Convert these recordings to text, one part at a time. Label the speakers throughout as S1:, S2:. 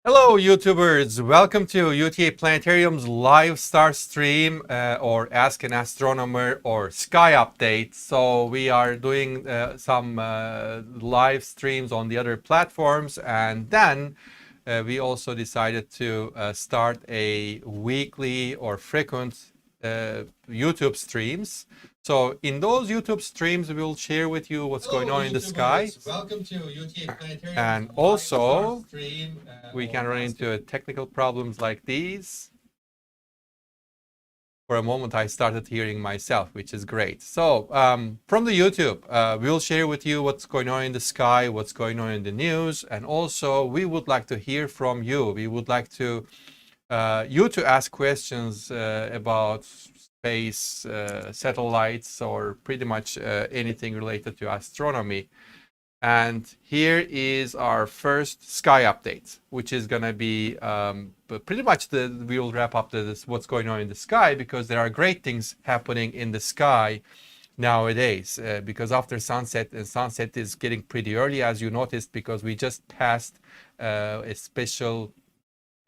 S1: Hello, YouTubers. Welcome to UTA Planetarium's live star stream or Ask an Astronomer or Sky Update. So we are doing some live streams on the other platforms, and then we also decided to start a weekly or frequent YouTube streams. So in those YouTube streams, we will share with you what's going on in the sky.
S2: Welcome to UTA Planetarium.
S1: And also, we can run into technical problems like these. For a moment, I started hearing myself, which is great. So from the YouTube, we'll share with you what's going on in the sky, what's going on in the news. And also, we would like to hear from you. We would like to you to ask questions about space, satellites, or pretty much anything related to astronomy. And here is our first sky update, which is going to be pretty much we will wrap up what's going on in the sky, because there are great things happening in the sky nowadays, because after sunset, and sunset is getting pretty early, as you noticed, because we just passed a special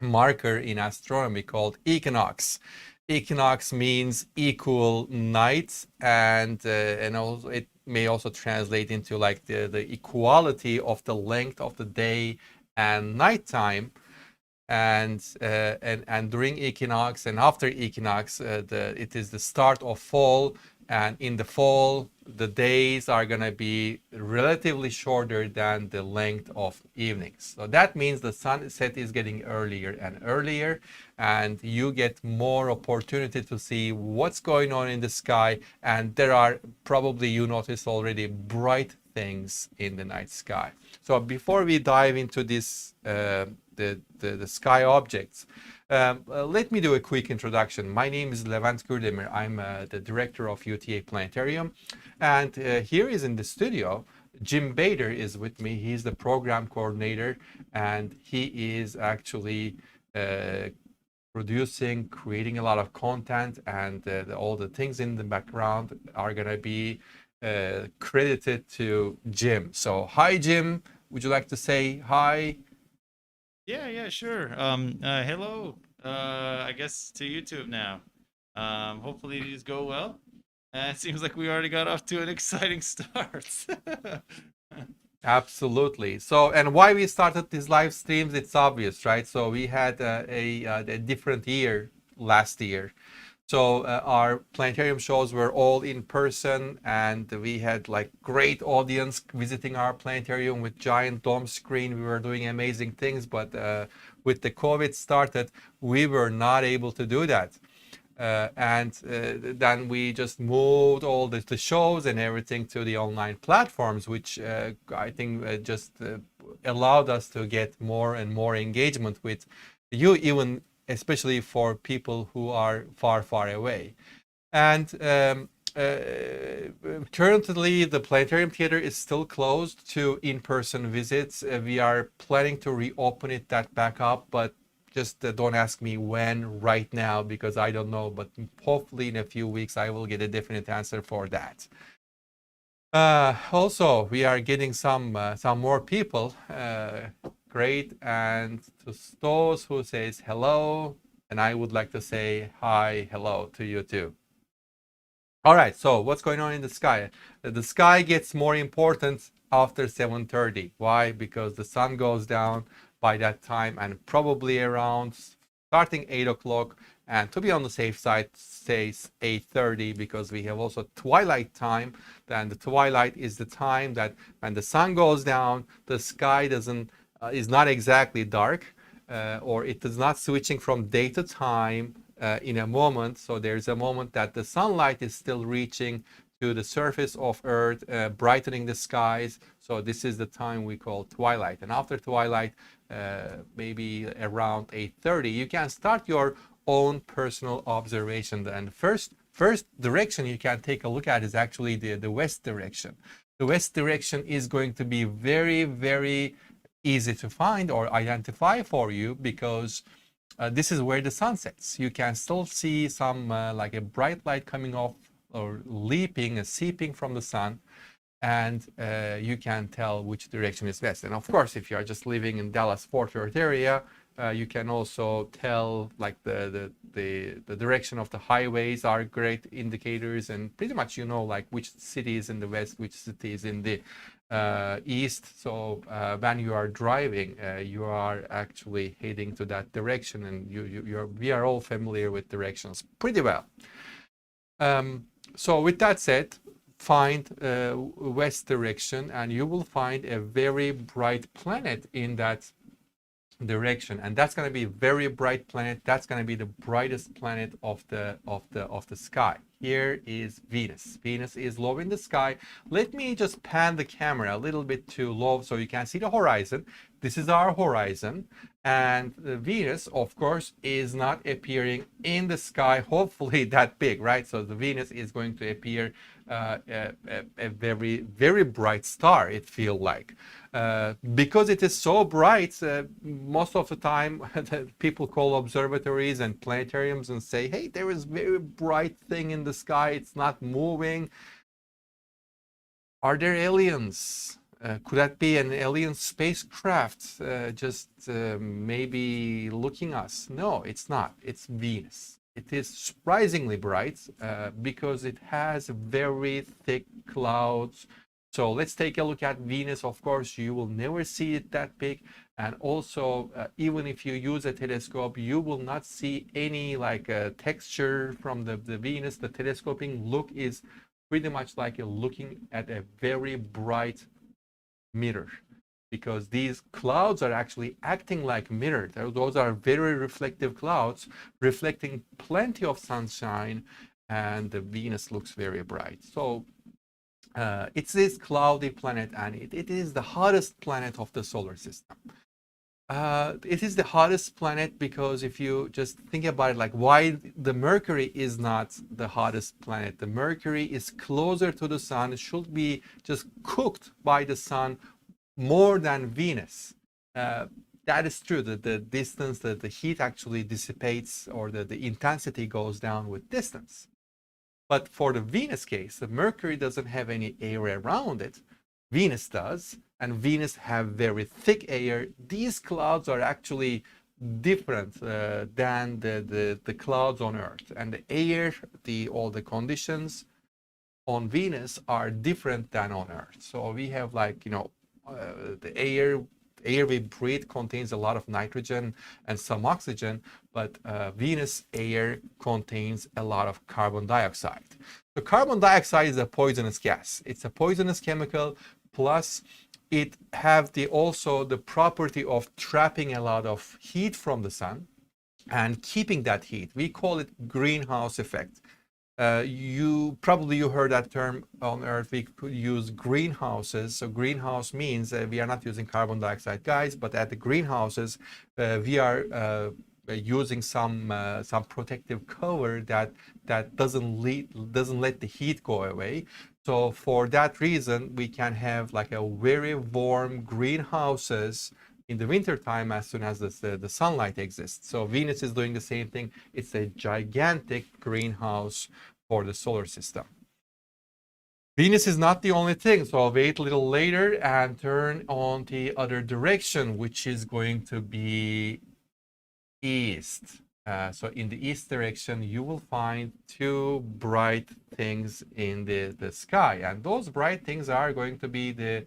S1: marker in astronomy called equinox. Equinox means equal night, and also it may also translate into like the equality of the length of the day and nighttime. And during equinox and after equinox, it is the start of fall, and in the fall the days are going to be relatively shorter than the length of evenings. So that means the sunset is getting earlier and earlier, and you get more opportunity to see what's going on in the sky. And there are, probably you noticed already, bright things in the night sky. So before we dive into this the sky objects, let me do a quick introduction. My name is Levent Gürdemir. I'm the director of UTA Planetarium, and here is in the studio, Jim Bader is with me. He's the program coordinator, and he is actually producing, creating a lot of content, and all the things in the background are going to be credited to Jim. So hi, Jim. Would you like to say hi?
S3: Yeah, sure. Hello. I guess to YouTube now. Hopefully these go well. It seems like we already got off to an exciting start.
S1: Absolutely. So, and why we started these live streams, it's obvious, right? So we had a different year last year. So our planetarium shows were all in person, and we had like great audience visiting our planetarium with giant dome screen. We were doing amazing things, but with the COVID started, we were not able to do that. Then we just moved all the shows and everything to the online platforms, which I think just allowed us to get more and more engagement with you, even especially for people who are far, far away. And currently, the Planetarium Theater is still closed to in-person visits. We are planning to reopen it back up, but just don't ask me when right now, because I don't know. But hopefully in a few weeks, I will get a definite answer for that. Also, we are getting some more people. Great. And to those who says hello, and I would like to say hi, hello to you too. All right, so what's going on in the sky? The sky gets more important after 7:30. Why? Because the sun goes down by that time, and probably around starting 8 o'clock, and to be on the safe side, says 8:30, because we have also twilight time. Then the twilight is the time that when the sun goes down, the sky is not exactly dark, or it is not switching from day to time in a moment. So there's a moment that the sunlight is still reaching to the surface of Earth, brightening the skies. So this is the time we call twilight. And after twilight, maybe around 8:30, you can start your own personal observation. And first direction you can take a look at is actually the west direction. The west direction is going to be very, very easy to find or identify for you, because this is where the sun sets. You can still see some like a bright light coming off or seeping from the sun, and you can tell which direction is best. And of course, if you are just living in Dallas-Fort Worth area, You can also tell like the direction of the highways are great indicators, and pretty much you know like which city is in the west, which city is in the east. So when you are driving, you are actually heading to that direction, and we are all familiar with directions pretty well. So with that said, find west direction, and you will find a very bright planet in that direction, and that's going to be a very bright planet. That's going to be the brightest planet of the sky. Here is Venus. Venus is low in the sky. Let me just pan the camera a little bit too low so you can see the horizon. This is our horizon, and Venus, of course, is not appearing in the sky, hopefully that big, right? So the Venus is going to appear a very, very bright star, it feels like. Because it is so bright, most of the time people call observatories and planetariums and say, hey, there is very bright thing in the sky, it's not moving. Are there aliens? Could that be an alien spacecraft just maybe looking us? No, it's not. It's Venus. It is surprisingly bright because it has very thick clouds. So let's take a look at Venus. Of course, you will never see it that big. And also, even if you use a telescope, you will not see any like texture from the Venus. The telescoping look is pretty much like looking at a very bright mirror, because these clouds are actually acting like mirror. Those are very reflective clouds reflecting plenty of sunshine, and the Venus looks very bright. So it's this cloudy planet, and it is the hottest planet of the solar system. It is the hottest planet because if you just think about it, like why the Mercury is not the hottest planet. The Mercury is closer to the sun, should be just cooked by the sun more than Venus. That is true, that the distance, that the heat actually dissipates, or the intensity goes down with distance. But for the Venus case, the Mercury doesn't have any air around it. Venus does, and Venus have very thick air. These clouds are actually different than the clouds on Earth, and the air, all the conditions on Venus are different than on Earth. So we have like, you know, the air we breathe contains a lot of nitrogen and some oxygen, but Venus air contains a lot of carbon dioxide. So carbon dioxide is a poisonous gas. It's a poisonous chemical, plus it have also the property of trapping a lot of heat from the sun and keeping that heat. We call it greenhouse effect. You heard that term on Earth. We could use greenhouses. So greenhouse means we are not using carbon dioxide, guys, but at the greenhouses we are using some protective cover that doesn't let the heat go away. So for that reason, we can have like a very warm greenhouses in the winter time as soon as the sunlight exists. So Venus is doing the same thing. It's a gigantic greenhouse for the solar system. Venus is not the only thing. So I'll wait a little later and turn on the other direction, which is going to be east. So in the east direction, you will find two bright things in the sky. And those bright things are going to be the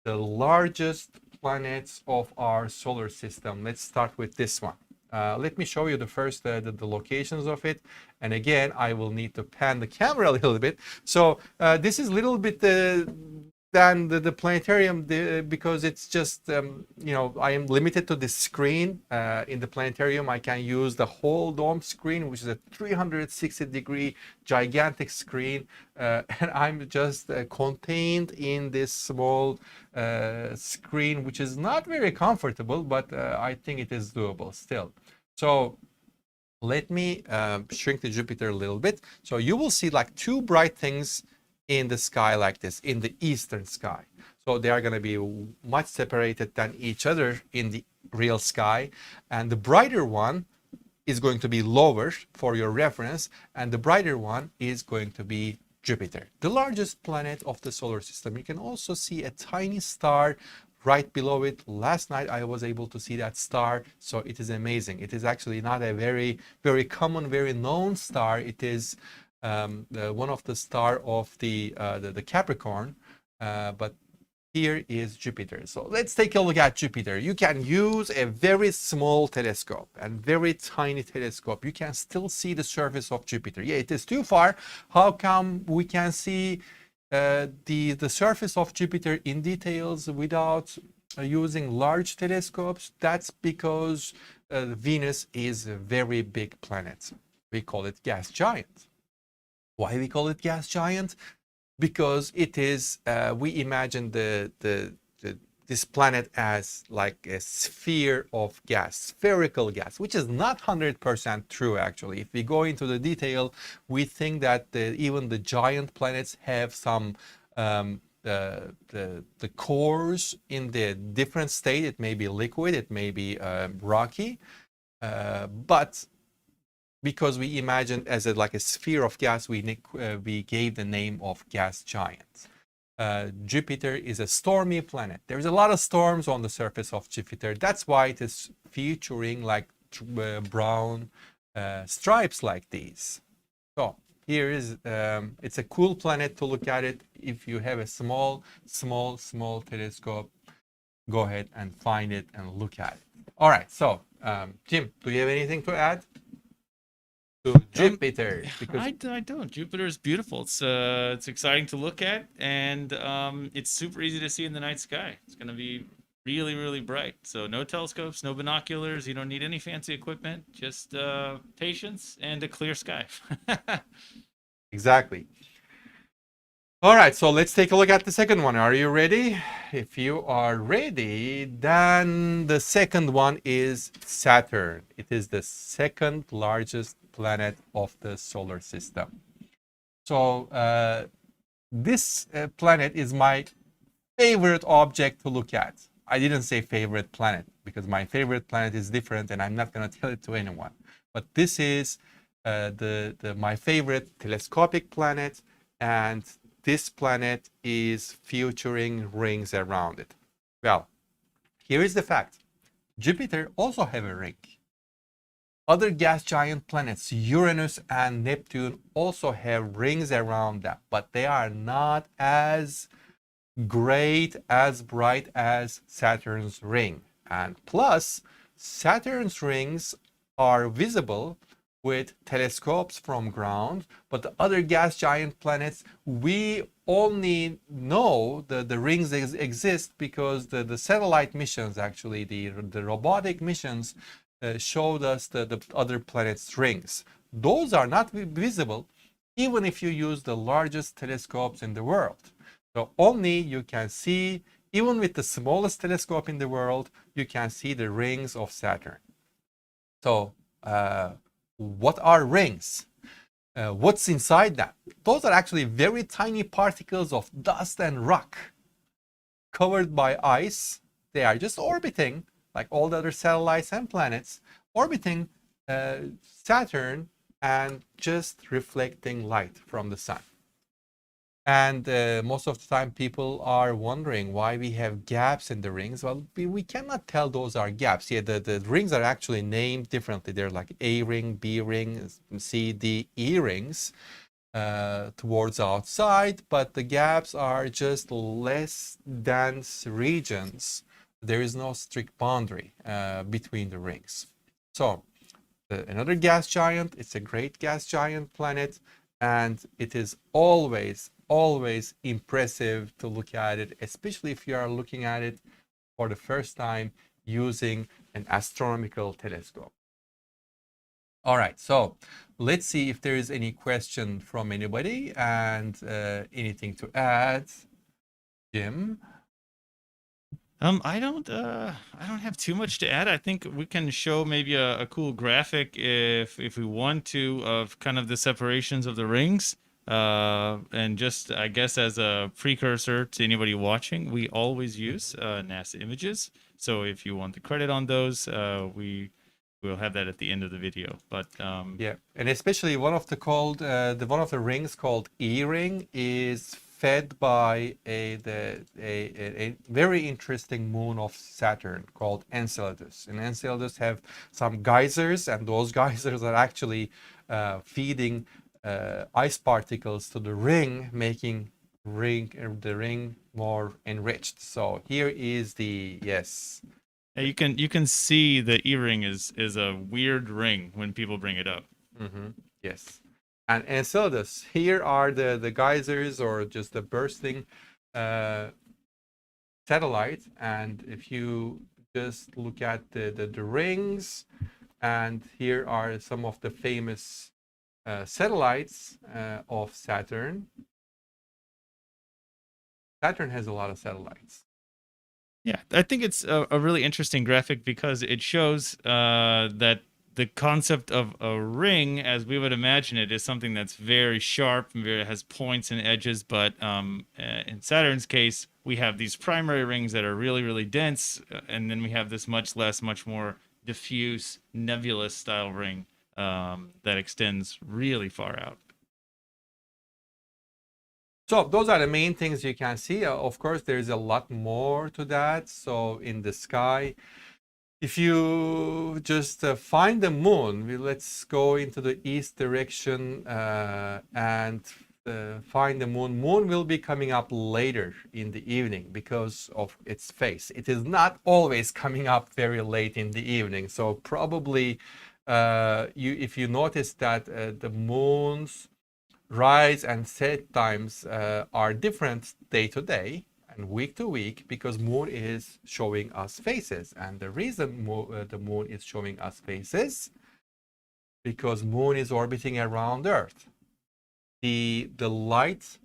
S1: largest planets of our solar system. Let's start with this one. Let me show you the first the locations of it, and again I will need to pan the camera a little bit. So this is a little bit than the planetarium because it's just you know, I am limited to this screen. In the planetarium I can use the whole dome screen, which is a 360-degree gigantic screen, and I'm just contained in this small screen, which is not very comfortable, but I think it is doable still. So let me shrink the Jupiter a little bit. So you will see like two bright things in the sky like this, in the eastern sky. So they are going to be much separated than each other in the real sky. And the brighter one is going to be lower for your reference, and the brighter one is going to be Jupiter, the largest planet of the solar system. You can also see a tiny star right below it. Last night I was able to see that star, so it is amazing. It is actually not a very common, very known star. It is one of the star of the Capricorn, but here is Jupiter. So let's take a look at Jupiter. You can use a very small telescope and very tiny telescope. You can still see the surface of Jupiter. Yeah, it is too far. How come we can see the surface of Jupiter in details without using large telescopes? That's because Venus is a very big planet. We call it gas giant. Why we call it gas giant? Because it is, we imagine this planet as like a sphere of gas, spherical gas, which is not 100% true actually. If we go into the detail, we think that even the giant planets have some the cores in the different state. It may be liquid, it may be rocky, but because we imagined as like a sphere of gas, we gave the name of gas giant. Jupiter is a stormy planet. There's a lot of storms on the surface of Jupiter. That's why it is featuring like brown stripes like these. So here is, it's a cool planet to look at it. If you have a small telescope, go ahead and find it and look at it. All right, so Jim, do you have anything to add to Jupiter?
S3: Because I don't. Jupiter is beautiful. It's exciting to look at, and it's super easy to see in the night sky. It's going to be really bright. So no telescopes, no binoculars. You don't need any fancy equipment. Just patience and a clear sky.
S1: Exactly. All right, so let's take a look at the second one. Are you ready? If you are ready, then the second one is Saturn. It is the second largest planet of the solar system. So this planet is my favorite object to look at. I didn't say favorite planet because my favorite planet is different and I'm not going to tell it to anyone. But this is my favorite telescopic planet, and this planet is featuring rings around it. Well, here is the fact. Jupiter also have a ring. Other gas giant planets, Uranus and Neptune, also have rings around them, but they are not as great, as bright as Saturn's ring. And plus, Saturn's rings are visible with telescopes from ground, but the other gas giant planets, we only know the rings exist because the satellite missions, actually the robotic missions, showed us the other planets' rings. Those are not visible even if you use the largest telescopes in the world. So only you can see, even with the smallest telescope in the world, you can see the rings of Saturn. So what are rings? What's inside them? Those are actually very tiny particles of dust and rock covered by ice. They are just orbiting, like all the other satellites and planets, orbiting Saturn and just reflecting light from the sun. And most of the time people are wondering why we have gaps in the rings. Well, we cannot tell those are gaps. Yeah, the rings are actually named differently. They're like A ring, B ring, C, D, E rings towards outside, but the gaps are just less dense regions. There is no strict boundary between the rings. So another gas giant, it's a great gas giant planet, and it is always impressive to look at it, especially if you are looking at it for the first time using an astronomical telescope. All right, so let's see if there is any question from anybody and anything to add. Jim?
S3: I don't have too much to add. I think we can show maybe a cool graphic if we want to, of kind of the separations of the rings. And just, I guess, as a precursor to anybody watching, we always use NASA images. So if you want the credit on those, we'll have that at the end of the video. But yeah,
S1: and especially one of the rings called E ring is fed by a very interesting moon of Saturn called Enceladus. And Enceladus have some geysers, and those geysers are actually feeding ice particles to the ring, making the ring more enriched. So here is the yes.
S3: Yeah, you can see the E-ring is a weird ring when people bring it up.
S1: Yes. And Enceladus, here are the geysers or just the bursting satellite. And if you just look at the rings, and here are some of the famous satellites of Saturn. Saturn has a lot of satellites.
S3: Yeah, I think it's a really interesting graphic because it shows that the concept of a ring, as we would imagine it, is something that's very sharp and very has points and edges. But in Saturn's case, we have these primary rings that are really, really dense, and then we have this much more diffuse, nebulous style ring that extends really far out.
S1: So those are the main things you can see. Of course, there's a lot more to that. So in the sky, if you just find the moon, let's go into the east direction and find the moon. Moon will be coming up later in the evening because of its phase. It is not always coming up very late in the evening. So probably if you notice that the moon's rise and set times are different day to day and week to week because moon is showing us phases. And the reason the moon is showing us phases because moon is orbiting around Earth. The light,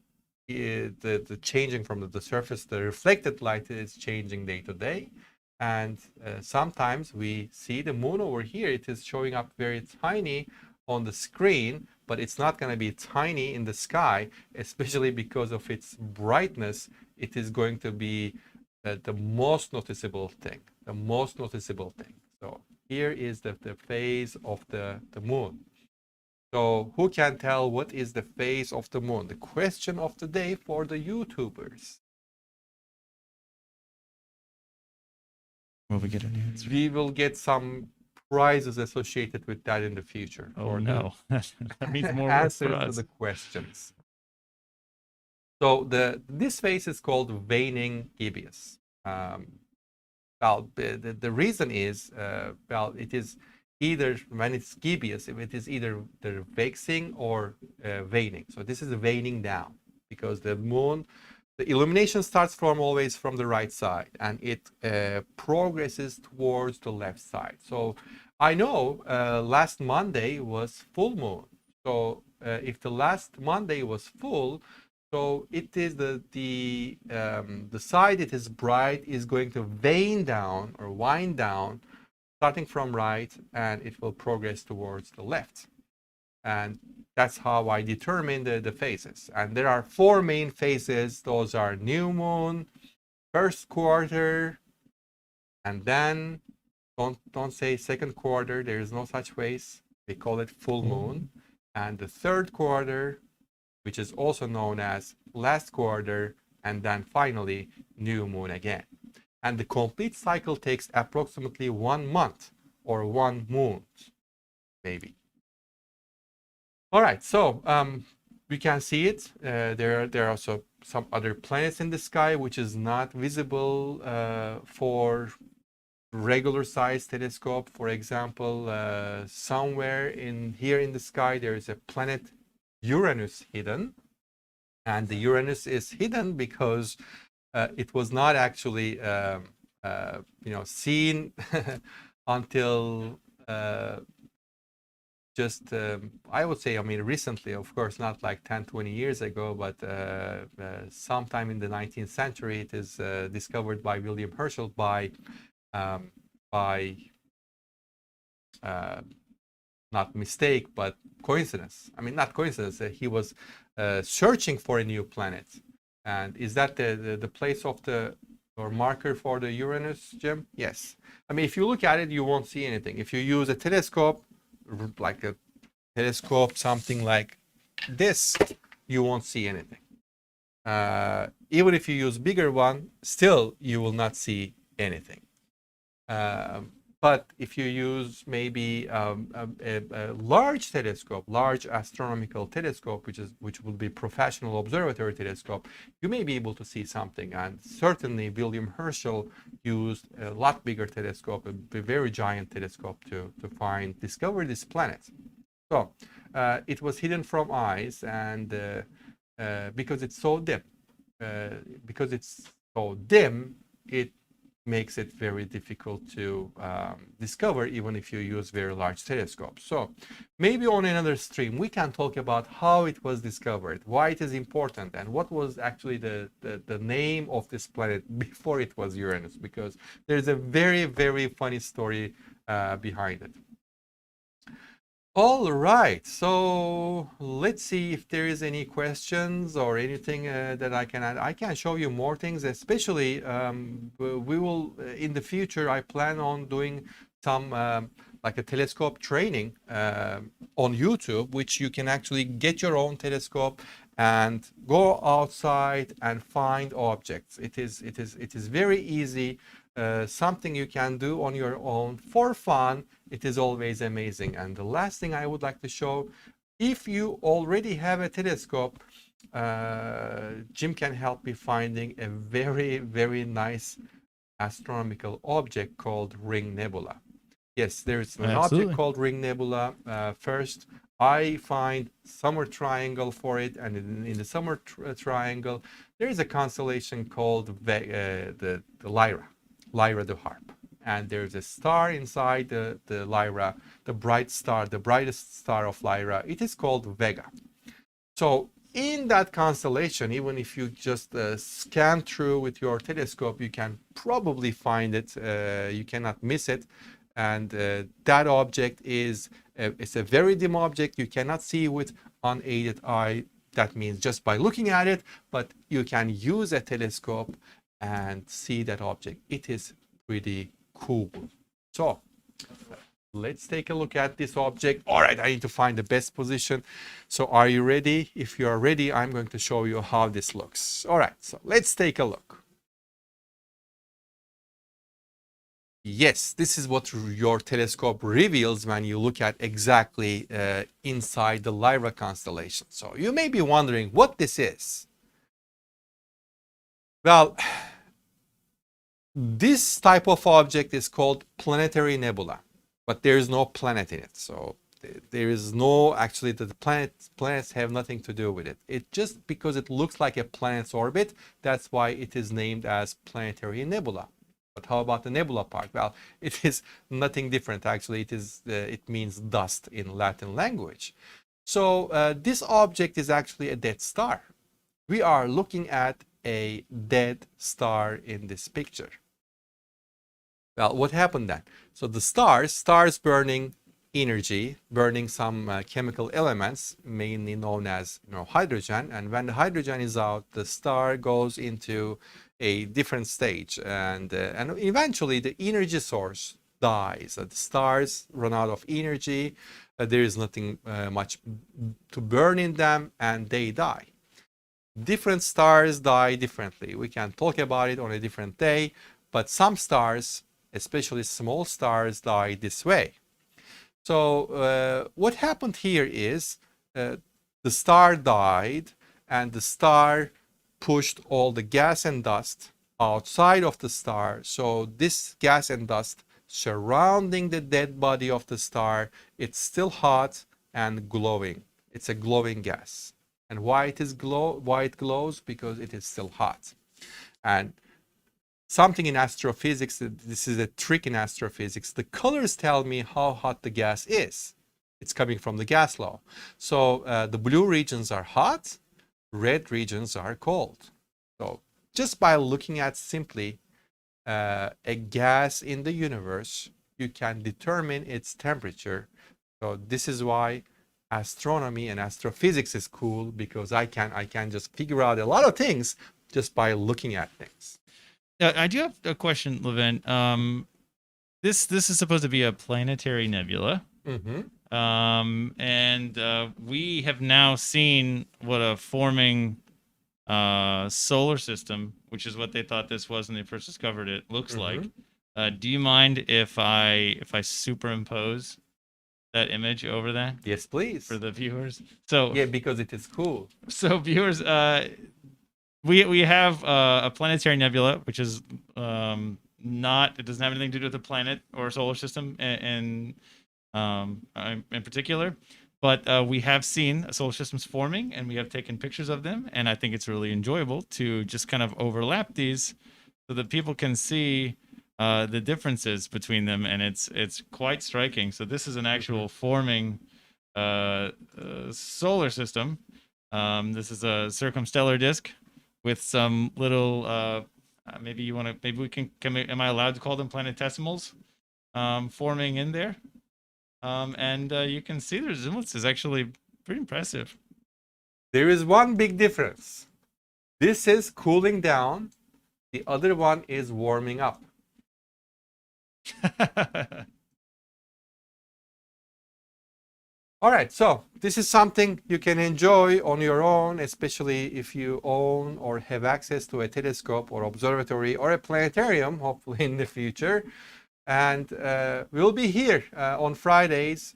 S1: the changing from the surface, the reflected light is changing day to day. And sometimes we see the moon over here. It is showing up very tiny on the screen, but it's not going to be tiny in the sky, especially because of its brightness. It is going to be the most noticeable thing, So here is the phase of the moon. So who can tell what is the phase of the moon? The question of the day for the YouTubers.
S3: Will we get any answer?
S1: We will get some prizes associated with that in the future.
S3: Oh no, that means more work
S1: answer
S3: for
S1: to
S3: us.
S1: the questions. So this phase is called waning gibbous. Well, the reason is well, it is either when it's gibbous, if it is either the waxing or waning. So this is a waning down because the moon, the illumination starts always from the right side and it progresses towards the left side. So I know last Monday was full moon. So if the last Monday was full, so it is the side it is bright is going to wane down or wind down, starting from right, and it will progress towards the left. And that's how I determine the phases. And there are 4 main phases. Those are new moon, first quarter, and then don't say second quarter. There is no such phase. They call it full moon. And the third quarter, which is also known as last quarter, and then finally new moon again. And the complete cycle takes approximately 1 month or 1 moon, maybe. All right, so we can see it. There are also some other planets in the sky which is not visible for regular size telescope. For example, somewhere here in the sky there is a planet Uranus hidden, and the Uranus is hidden because it was not actually seen until I would say, recently, of course, not like 10-20 years ago, but sometime in the 19th century. It is discovered by William Herschel by not mistake, but coincidence. Not coincidence. He was searching for a new planet. And is that the place of or marker for the Uranus, Jim? Yes. If you look at it, you won't see anything. If you use a telescope, like a telescope, something like this, you won't see anything. Even if you use bigger one, still you will not see anything. But if you use maybe a large telescope, large astronomical telescope, which will be professional observatory telescope, you may be able to see something. And certainly William Herschel used a lot bigger telescope, a very giant telescope to discover this planet. So it was hidden from eyes, and because it's so dim, it makes it very difficult to discover, even if you use very large telescopes. So maybe on another stream we can talk about how it was discovered, why it is important, and what was actually the name of this planet before it was Uranus, because there's a very, very funny story behind it. All right, so let's see if there is any questions or anything that I can add. I can show you more things, especially we will in the future, I plan on doing some like a telescope training on YouTube, which you can actually get your own telescope and go outside and find objects. It is very easy. Something you can do on your own for fun. It is always amazing. And the last thing I would like to show, if you already have a telescope, Jim can help me finding a very, very nice astronomical object called Ring Nebula. Yes, there's an object called Ring Nebula. First, I find Summer Triangle for it, and in the Summer Triangle, there is a constellation called the Lyra the Harp, and there's a star inside the Lyra, the brightest star of Lyra. It is called Vega. So in that constellation, even if you just scan through with your telescope, you can probably find it. You cannot miss it. And that object it's a very dim object. You cannot see with unaided eye. That means just by looking at it, but you can use a telescope and see that object. It is pretty cool. So let's take a look at this object. All right, I need to find the best position. So are you ready? If you are ready, I'm going to show you how this looks. All right, so let's take a look. Yes, this is what your telescope reveals when you look at exactly inside the Lyra constellation. So you may be wondering what this is. Well, this type of object is called Planetary Nebula, but there is no planet in it. So there is no, actually the planets have nothing to do with it. It just because it looks like a planet's orbit, that's why it is named as Planetary Nebula. But how about the nebula part? Well, it is nothing different. Actually, it means dust in Latin language. So this object is actually a dead star. We are looking at a dead star in this picture. Well, what happened then? So the stars burning energy, burning some chemical elements, mainly known as hydrogen. And when the hydrogen is out, the star goes into a different stage, and eventually the energy source dies. The stars run out of energy. There is nothing much to burn in them, and they die. Different stars die differently. We can talk about it on a different day, but some stars, especially small stars, die this way. So what happened here is the star died, and the star pushed all the gas and dust outside of the star. So this gas and dust surrounding the dead body of the star, it's still hot and glowing. It's a glowing gas. And why it glows? Because it is still hot. And something in astrophysics, this is a trick in astrophysics, the colors tell me how hot the gas is. It's coming from the gas law. So the blue regions are hot, red regions are cold. So just by looking at simply a gas in the universe, you can determine its temperature. So this is why astronomy and astrophysics is cool, because I can just figure out a lot of things just by looking at things.
S3: I do have a question, Levin. This is supposed to be a planetary nebula.
S1: Mm-hmm.
S3: And we have now seen what a forming solar system, which is what they thought this was when they first discovered it, looks
S1: Mhm.
S3: like. Do you mind if I superimpose that image over that
S1: Yes, please.
S3: for the viewers? So
S1: Yeah, because it is cool.
S3: viewers, we have a planetary nebula, which is not, it doesn't have anything to do with the planet or solar system in particular, but we have seen solar systems forming, and we have taken pictures of them, and I think it's really enjoyable to just kind of overlap these so that people can see the differences between them, and it's quite striking. So this is an actual forming solar system. This is a circumstellar disk with some little maybe you want to, maybe we can am I allowed to call them planetesimals forming in there? And you can see the resemblance is actually pretty impressive.
S1: There is one big difference. This is cooling down. The other one is warming up. All right, so this is something you can enjoy on your own, especially if you own or have access to a telescope or observatory or a planetarium, hopefully in the future. And we'll be here on Fridays.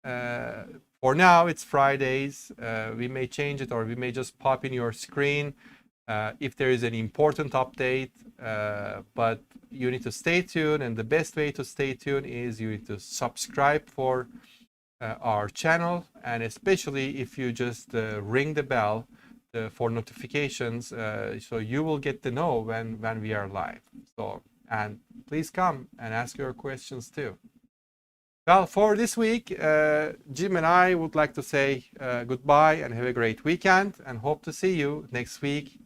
S1: For now, it's Fridays. We may change it, or we may just pop in your screen if there is an important update. But you need to stay tuned, and the best way to stay tuned is you need to subscribe for our channel, and especially if you just ring the bell for notifications, so you will get to know when we are live. So, and please come and ask your questions too. Well, for this week, Jim and I would like to say goodbye and have a great weekend, and hope to see you next week